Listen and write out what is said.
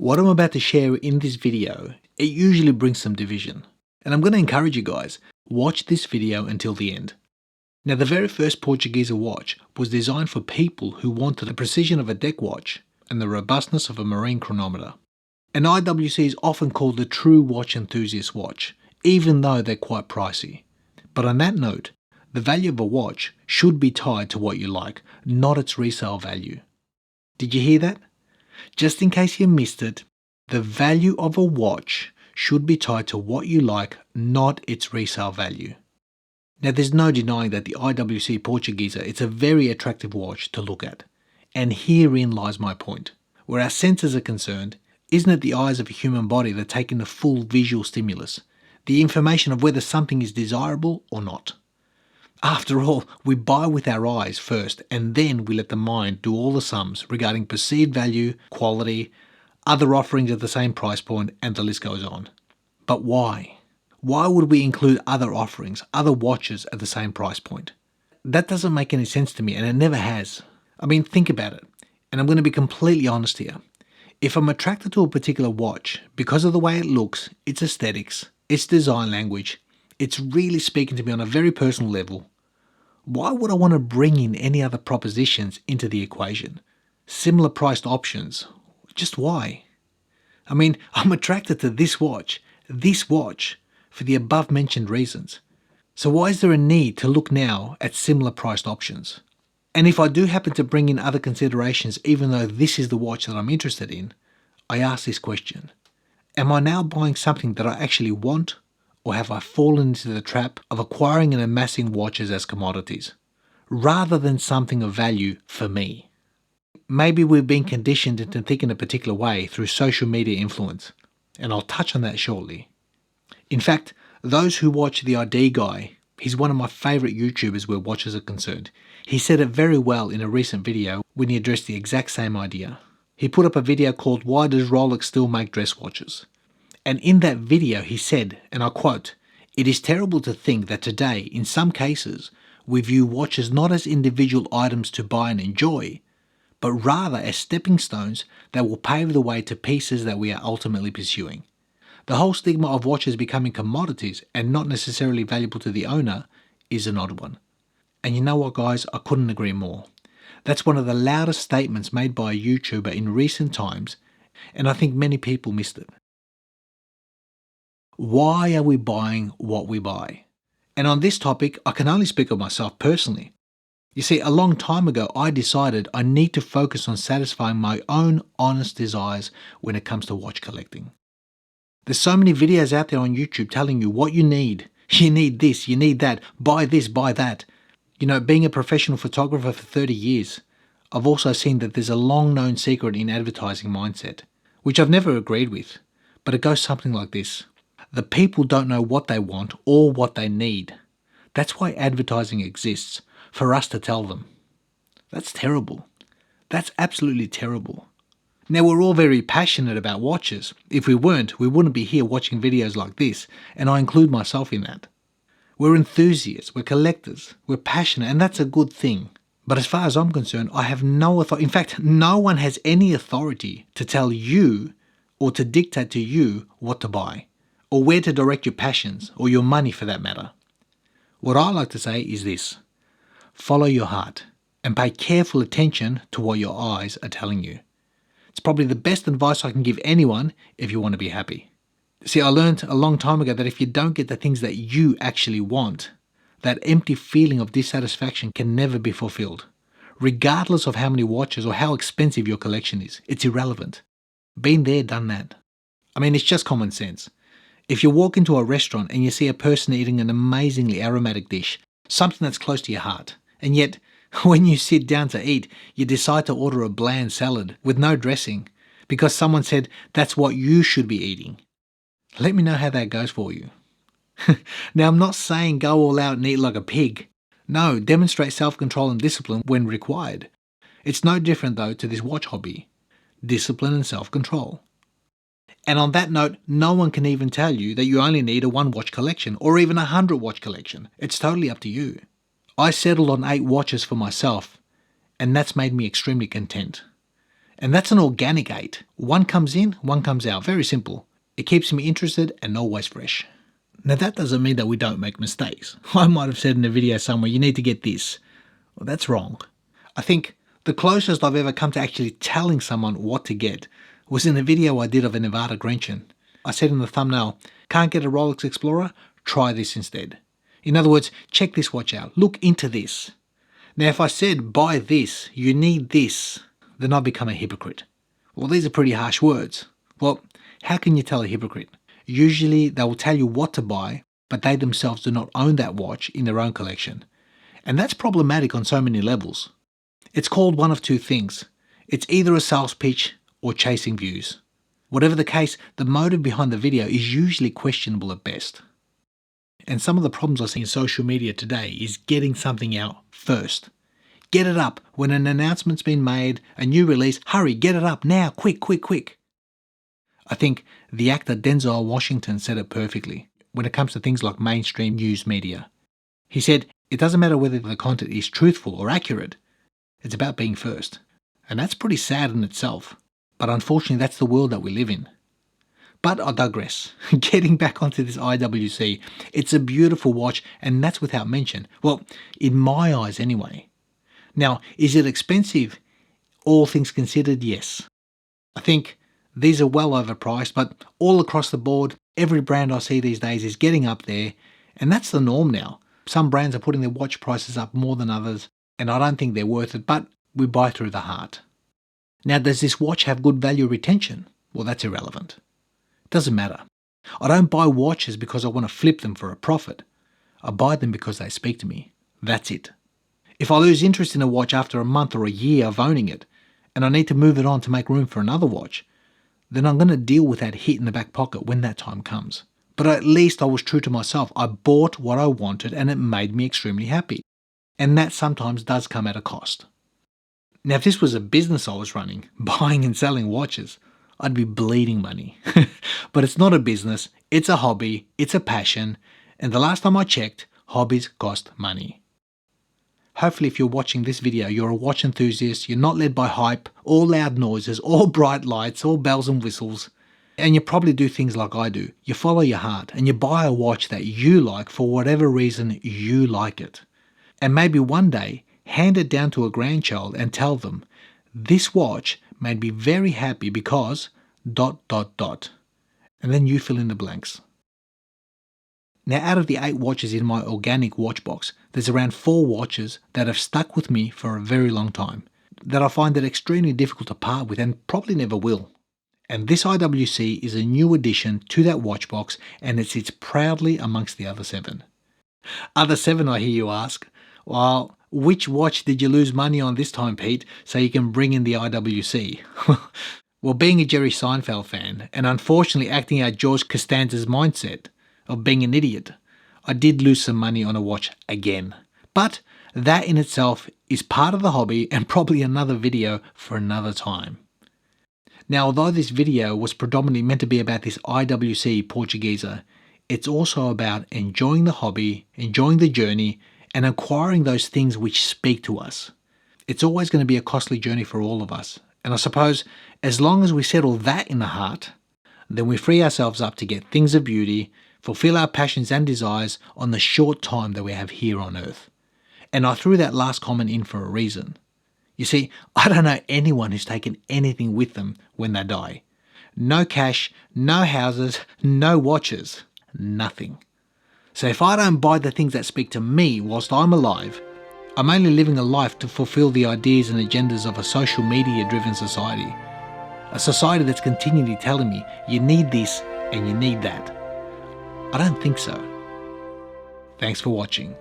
What I'm about to share in this video, it usually brings some division. And I'm going to encourage you guys, watch this video until the end. Now, the very first Portugieser watch was designed for people who wanted the precision of a deck watch and the robustness of a marine chronometer. An IWC is often called the true watch enthusiast watch, even though they're quite pricey. But on that note, the value of a watch should be tied to what you like, not its resale value. Did you hear that? Just in case you missed it, the value of a watch should be tied to what you like, not its resale value. Now, there's no denying that the IWC Portugieser is a very attractive watch to look at. And herein lies my point. Where our senses are concerned, isn't it the eyes of a human body that take in the full visual stimulus, the information of whether something is desirable or not? After all, we buy with our eyes first, and then we let the mind do all the sums regarding perceived value, quality, other offerings at the same price point, and the list goes on. But why? Why would we include other offerings, other watches at the same price point? That doesn't make any sense to me, and it never has. I mean, think about it, and I'm going to be completely honest here. If I'm attracted to a particular watch because of the way it looks, its aesthetics, its design language, it's really speaking to me on a very personal level, why would I want to bring in any other propositions into the equation? Similar priced options. Just why? I mean, I'm attracted to this watch, for the above mentioned reasons. So why is there a need to look now at similar priced options? And if I do happen to bring in other considerations, even though this is the watch that I'm interested in, I ask this question. Am I now buying something that I actually want? Or have I fallen into the trap of acquiring and amassing watches as commodities, rather than something of value for me? Maybe we've been conditioned into thinking a particular way through social media influence, and I'll touch on that shortly. In fact, those who watch The ID Guy, he's one of my favourite YouTubers where watches are concerned. He said it very well in a recent video when he addressed the exact same idea. He put up a video called "Why Does Rolex Still Make Dress Watches?" And in that video he said, and I quote, "It is terrible to think that today, in some cases, we view watches not as individual items to buy and enjoy, but rather as stepping stones that will pave the way to pieces that we are ultimately pursuing. The whole stigma of watches becoming commodities and not necessarily valuable to the owner is an odd one." And you know what, guys, I couldn't agree more. That's one of the loudest statements made by a YouTuber in recent times, and I think many people missed it. Why are we buying what we buy? And on this topic, I can only speak of myself personally. You see, a long time ago, I decided I need to focus on satisfying my own honest desires when it comes to watch collecting. There's so many videos out there on YouTube telling you what you need. You need this, you need that, buy this, buy that. You know, being a professional photographer for 30 years, I've also seen that there's a long-known secret in advertising mindset, which I've never agreed with, but it goes something like this. The people don't know what they want or what they need. That's why advertising exists, for us to tell them. That's terrible. That's absolutely terrible. Now, we're all very passionate about watches. If we weren't, we wouldn't be here watching videos like this, and I include myself in that. We're enthusiasts, we're collectors, we're passionate, and that's a good thing. But as far as I'm concerned, I have no authority. In fact, no one has any authority to tell you or to dictate to you what to buy, or where to direct your passions, or your money for that matter. What I like to say is this: follow your heart and pay careful attention to what your eyes are telling you. It's probably the best advice I can give anyone if you want to be happy. See, I learned a long time ago that if you don't get the things that you actually want, that empty feeling of dissatisfaction can never be fulfilled. Regardless of how many watches or how expensive your collection is, it's irrelevant. Been there, done that. I mean, it's just common sense. If you walk into a restaurant and you see a person eating an amazingly aromatic dish, something that's close to your heart, and yet when you sit down to eat, you decide to order a bland salad with no dressing because someone said that's what you should be eating. Let me know how that goes for you. Now, I'm not saying go all out and eat like a pig. No, demonstrate self-control and discipline when required. It's no different, though, to this watch hobby. Discipline and self-control. And on that note, no one can even tell you that you only need a 1-watch collection or even a 100-watch collection. It's totally up to you. I settled on 8 watches for myself, and that's made me extremely content. And that's an organic 8. One comes in, one comes out. Very simple. It keeps me interested and always fresh. Now that doesn't mean that we don't make mistakes. I might have said in a video somewhere, you need to get this. Well, that's wrong. I think the closest I've ever come to actually telling someone what to get was in a video I did of a Nevada Grenchen. I said in the thumbnail, can't get a Rolex Explorer? Try this instead. In other words, check this watch out. Look into this. Now if I said, buy this, you need this, then I become a hypocrite. Well, these are pretty harsh words. Well, how can you tell a hypocrite? Usually they will tell you what to buy, but they themselves do not own that watch in their own collection. And that's problematic on so many levels. It's called one of two things. It's either a sales pitch or chasing views. Whatever the case, the motive behind the video is usually questionable at best. And some of the problems I see in social media today is getting something out first. Get it up when an announcement's been made, a new release, hurry, get it up now, quick, quick, quick. I think the actor Denzel Washington said it perfectly when it comes to things like mainstream news media. He said, it doesn't matter whether the content is truthful or accurate. It's about being first. And that's pretty sad in itself. But unfortunately, that's the world that we live in. But I digress. Getting back onto this IWC, it's a beautiful watch, and that's without mention. Well, in my eyes anyway. Now, is it expensive? All things considered, yes. I think these are well overpriced, but all across the board, every brand I see these days is getting up there, and that's the norm now. Some brands are putting their watch prices up more than others, and I don't think they're worth it, but we buy through the heart. Now, does this watch have good value retention? Well, that's irrelevant. It doesn't matter. I don't buy watches because I want to flip them for a profit. I buy them because they speak to me. That's it. If I lose interest in a watch after a month or a year of owning it, and I need to move it on to make room for another watch, then I'm going to deal with that hit in the back pocket when that time comes. But at least I was true to myself. I bought what I wanted and it made me extremely happy. And that sometimes does come at a cost. Now, if this was a business I was running, buying and selling watches, I'd be bleeding money. But it's not a business, it's a hobby, it's a passion, and the last time I checked, hobbies cost money. Hopefully if you're watching this video, you're a watch enthusiast, you're not led by hype, or loud noises, or bright lights, or bells and whistles, and you probably do things like I do. You follow your heart, and you buy a watch that you like for whatever reason you like it. And maybe one day, hand it down to a grandchild and tell them, this watch made me very happy because ... And then you fill in the blanks. Now, out of the 8 watches in my organic watch box, there's around 4 watches that have stuck with me for a very long time, that I find it extremely difficult to part with and probably never will. And this IWC is a new addition to that watch box, and it sits proudly amongst the other 7. Other 7, I hear you ask? Well, which watch did you lose money on this time, Pete, so you can bring in the IWC? Well, being a Jerry Seinfeld fan, and unfortunately acting out George Costanza's mindset of being an idiot, I did lose some money on a watch again. But that in itself is part of the hobby and probably another video for another time. Now, although this video was predominantly meant to be about this IWC Portugieser, it's also about enjoying the hobby, enjoying the journey, and acquiring those things which speak to us. It's always going to be a costly journey for all of us. And I suppose as long as we settle that in the heart, then we free ourselves up to get things of beauty, fulfill our passions and desires on the short time that we have here on earth. And I threw that last comment in for a reason. You see, I don't know anyone who's taken anything with them when they die. No cash, no houses, no watches, nothing. So if I don't buy the things that speak to me whilst I'm alive, I'm only living a life to fulfill the ideas and agendas of a social media-driven society. A society that's continually telling me, you need this and you need that. I don't think so. Thanks for watching.